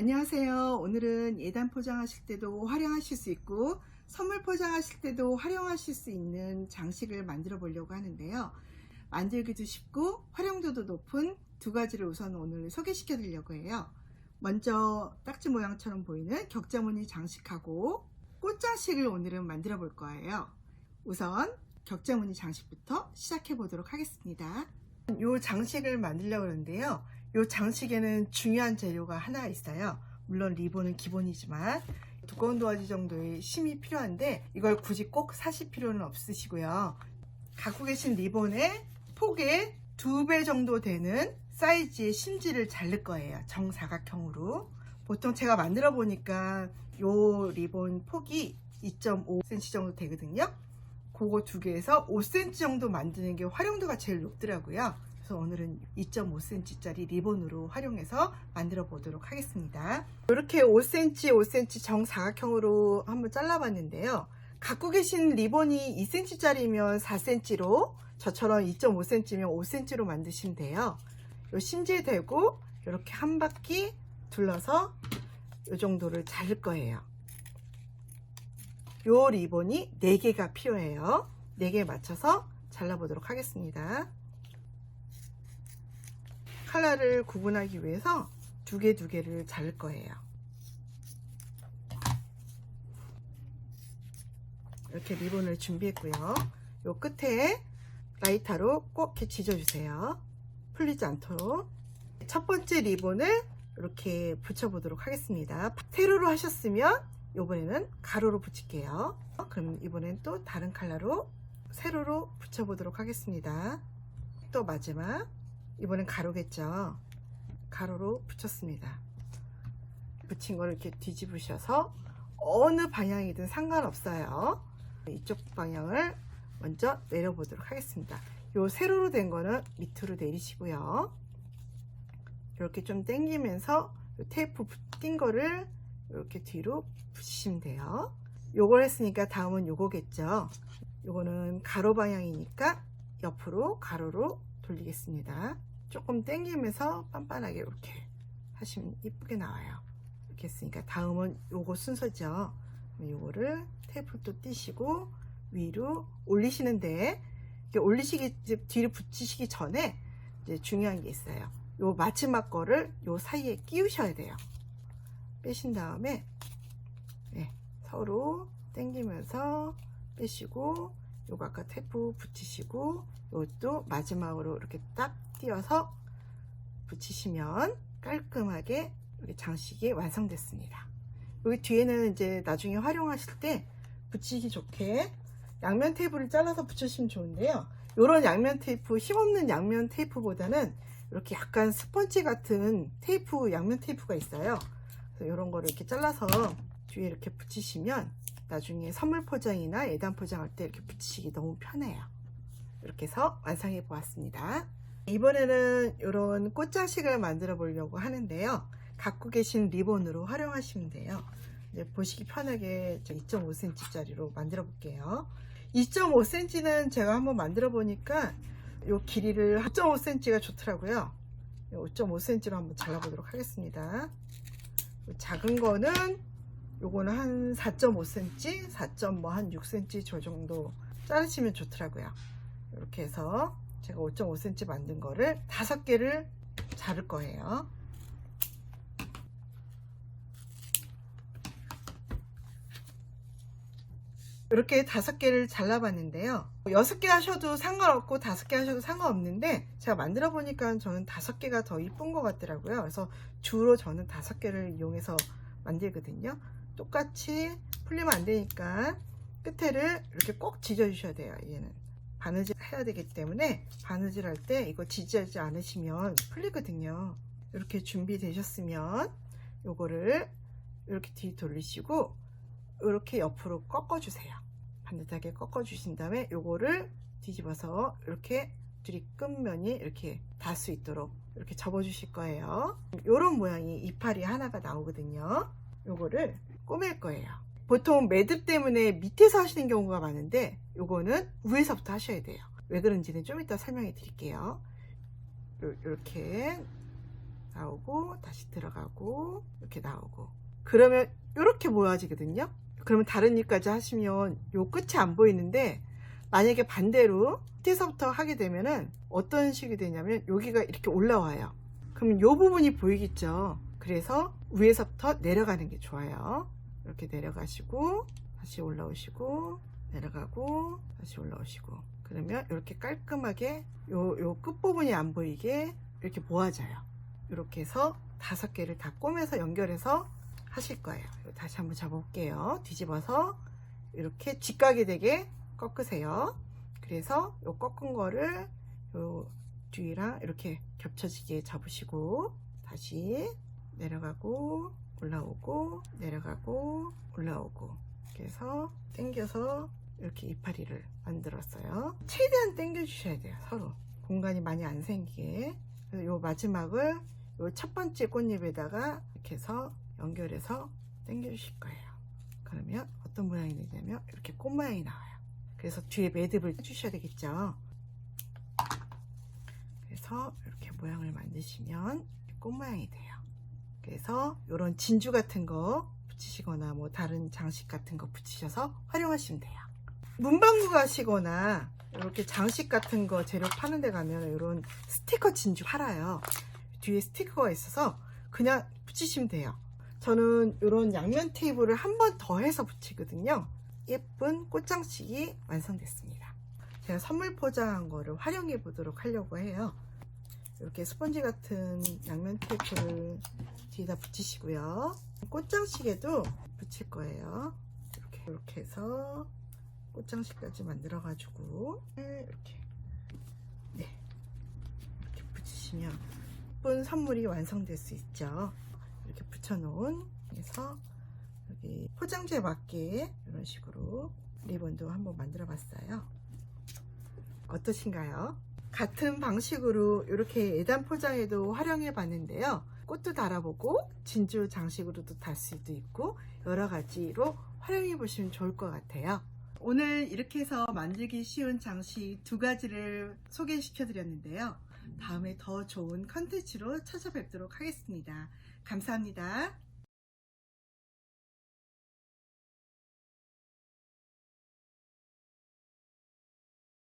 안녕하세요. 오늘은 예단 포장하실 때도 활용하실 수 있고 선물 포장하실 때도 활용하실 수 있는 장식을 만들어 보려고 하는데요. 만들기도 쉽고 활용도도 높은 두 가지를 우선 오늘 소개시켜 드리려고 해요. 먼저 딱지 모양처럼 보이는 격자무늬 장식하고 꽃장식을 오늘은 만들어 볼 거예요. 우선 격자무늬 장식부터 시작해 보도록 하겠습니다. 이 장식을 만들려고 하는데요. 이 장식에는 중요한 재료가 하나 있어요. 물론 리본은 기본이지만 두꺼운 도화지 정도의 심이 필요한데 이걸 굳이 꼭 사실 필요는 없으시고요. 갖고 계신 리본의 폭의 2배 정도 되는 사이즈의 심지를 자를 거예요. 정사각형으로. 보통 제가 만들어 보니까 이 리본 폭이 2.5cm 정도 되거든요. 그거 두 개에서 5cm 정도 만드는 게 활용도가 제일 높더라고요. 그래서 오늘은 2.5cm 짜리 리본으로 활용해서 만들어 보도록 하겠습니다. 이렇게 5cm 5cm 정사각형으로 한번 잘라 봤는데요. 갖고 계신 리본이 2cm 짜리면 4cm로, 저처럼 2.5cm면 5cm로 만드시면 돼요. 이 심지에 대고 이렇게 한 바퀴 둘러서 이 정도를 자를 거예요. 요 리본이 4개가 필요해요. 4개 맞춰서 잘라보도록 하겠습니다. 컬러를 구분하기 위해서 2개를 자를 거예요. 이렇게 리본을 준비했고요. 요 끝에 라이터로 꼭 이렇게 지져주세요. 풀리지 않도록. 첫 번째 리본을 이렇게 붙여보도록 하겠습니다. 세로로 하셨으면 이번에는 가로로 붙일게요. 그럼 이번엔 또 다른 컬러로 세로로 붙여보도록 하겠습니다. 또 마지막, 이번엔 가로겠죠. 가로로 붙였습니다. 붙인 걸 이렇게 뒤집으셔서 어느 방향이든 상관없어요. 이쪽 방향을 먼저 내려보도록 하겠습니다. 요 세로로 된 거는 밑으로 내리시고요. 이렇게 좀 당기면서 테이프 낀 거를 이렇게 뒤로 붙이시면 돼요. 요걸 했으니까 다음은 요거겠죠. 요거는 가로 방향이니까 옆으로 가로로 돌리겠습니다. 조금 당기면서 빤빤하게 이렇게 하시면 이쁘게 나와요. 이렇게 했으니까 다음은 요거 순서죠. 요거를 테이프를 또 띄시고 위로 올리시는데, 올리시기 뒤로 붙이시기 전에 이제 중요한 게 있어요. 요 마지막 거를 요 사이에 끼우셔야 돼요. 빼신 다음에 서로 당기면서 빼시고, 요거 아까 테이프 붙이시고 요것도 마지막으로 이렇게 딱 띄어서 붙이시면 깔끔하게 장식이 완성됐습니다. 여기 뒤에는 이제 나중에 활용하실 때 붙이기 좋게 양면 테이프를 잘라서 붙이시면 좋은데요. 요런 양면 테이프, 힘없는 양면 테이프보다는 이렇게 약간 스펀지 같은 테이프, 양면 테이프가 있어요. 그래서 이런 거를 이렇게 잘라서 뒤에 이렇게 붙이시면 나중에 선물 포장이나 예단 포장할 때 이렇게 붙이시기 너무 편해요. 이렇게 해서 완성해 보았습니다. 이번에는 이런 꽃장식을 만들어 보려고 하는데요. 갖고 계신 리본으로 활용하시면 돼요. 이제 보시기 편하게 2.5cm 짜리로 만들어 볼게요. 2.5cm는 제가 한번 만들어 보니까 이 길이를 5.5cm가 좋더라고요. 5.5cm로 한번 잘라 보도록 하겠습니다. 작은 거는 요거는 한 4.5cm, 4.6cm 저 정도 자르시면 좋더라고요. 이렇게 해서 제가 5.5cm 만든 거를 5개를 자를 거예요. 이렇게 5개를 잘라봤는데요. 6개 하셔도 상관없고 5개 하셔도 상관없는데, 제가 만들어 보니까 저는 5개가 더 이쁜 것 같더라고요. 그래서 주로 저는 5개를 이용해서 만들거든요. 똑같이 풀리면 안 되니까 끝에를 이렇게 꼭 지져 주셔야 돼요. 얘는 바느질 해야 되기 때문에 바느질 할 때 이거 지지하지 않으시면 풀리거든요. 이렇게 준비되셨으면 요거를 이렇게 뒤 돌리시고 이렇게 옆으로 꺾어 주세요. 반듯하게 꺾어 주신 다음에 요거를 뒤집어서 이렇게 둘이 끝면이 이렇게 닿을 수 있도록 이렇게 접어 주실 거예요. 요런 모양이 이파리 하나가 나오거든요. 요거를 꼬맬 거예요. 보통 매듭 때문에 밑에서 하시는 경우가 많은데 요거는 위에서부터 하셔야 돼요. 왜 그런지는 좀 이따 설명해 드릴게요. 이렇게 나오고 다시 들어가고 이렇게 나오고, 그러면 이렇게 모아지거든요. 그러면 다른 일까지 하시면 요 끝이 안 보이는데, 만약에 반대로 밑에서부터 하게 되면은 어떤 식이 되냐면 여기가 이렇게 올라와요. 그러면 요 부분이 보이겠죠. 그래서 위에서부터 내려가는 게 좋아요. 이렇게 내려가시고 다시 올라오시고 내려가고 다시 올라오시고, 그러면 이렇게 깔끔하게 요 끝부분이 안 보이게 이렇게 모아져요. 이렇게 해서 5개를 다 꼬매서 연결해서 하실 거예요. 다시 한번 잡아볼게요. 뒤집어서 이렇게 직각이 되게 꺾으세요. 그래서 요 꺾은 거를 요 뒤랑 이렇게 겹쳐지게 잡으시고 다시 내려가고 올라오고 내려가고 올라오고, 그래서 당겨서 이렇게 이파리를 만들었어요. 최대한 당겨 주셔야 돼요. 서로 공간이 많이 안 생기게. 그래서 요 마지막을 요 첫 번째 꽃잎에다가 이렇게 해서 연결해서 당겨 주실 거예요. 그러면 어떤 모양이 되냐면 이렇게 꽃 모양이 나와요. 그래서 뒤에 매듭을 해주셔야 되겠죠. 그래서 이렇게 모양을 만드시면 꽃 모양이 돼요. 그래서 이런 진주 같은 거 붙이시거나 뭐 다른 장식 같은 거 붙이셔서 활용하시면 돼요. 문방구 가시거나 이렇게 장식 같은 거 재료 파는 데 가면 이런 스티커 진주 팔아요. 뒤에 스티커가 있어서 그냥 붙이시면 돼요. 저는 이런 양면 테이프를 한 번 더 해서 붙이거든요. 예쁜 꽃장식이 완성됐습니다. 제가 선물 포장한 거를 활용해 보도록 하려고 해요. 이렇게 스펀지 같은 양면 테이프를 뒤에다 붙이시고요. 꽃장식에도 붙일 거예요. 이렇게 해서 꽃장식까지 만들어 가지고 이렇게 붙이시면 예쁜 선물이 완성될 수 있죠. 이렇게 붙여놓은, 그래서 여기 포장지에 맞게 이런 식으로 리본도 한번 만들어 봤어요. 어떠신가요? 같은 방식으로 이렇게 예단 포장에도 활용해 봤는데요. 꽃도 달아보고 진주 장식으로도 달 수도 있고 여러 가지로 활용해 보시면 좋을 것 같아요. 오늘 이렇게 해서 만들기 쉬운 장식 2가지를 소개시켜 드렸는데요. 다음에 더 좋은 컨텐츠로 찾아뵙도록 하겠습니다. 감사합니다.